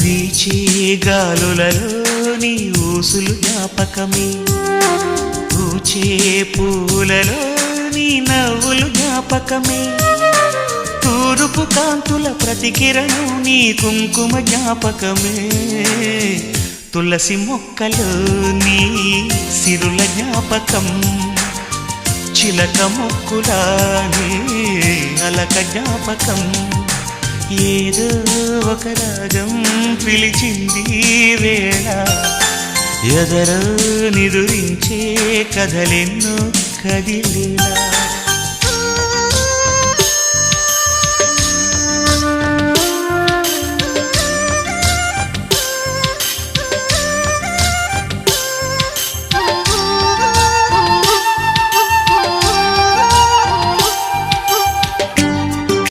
వీచే గాలులలో నీ ఊసులు జ్ఞాపకమే, పూచే పూలలో నీ నవ్వులు జ్ఞాపకమే, తూరుపు కాంతుల ప్రతికిరణం నీ కుంకుమ జ్ఞాపకమే, తులసి మొక్కలో నీ సిరుల జ్ఞాపకం, చిలక మొక్కులానే అలక జ్ఞాపకం, ఏదో ఒక రాగం పిలిచింది వేళ, ఎదరో నిదురించే కథలెన్నో కదిలేలా.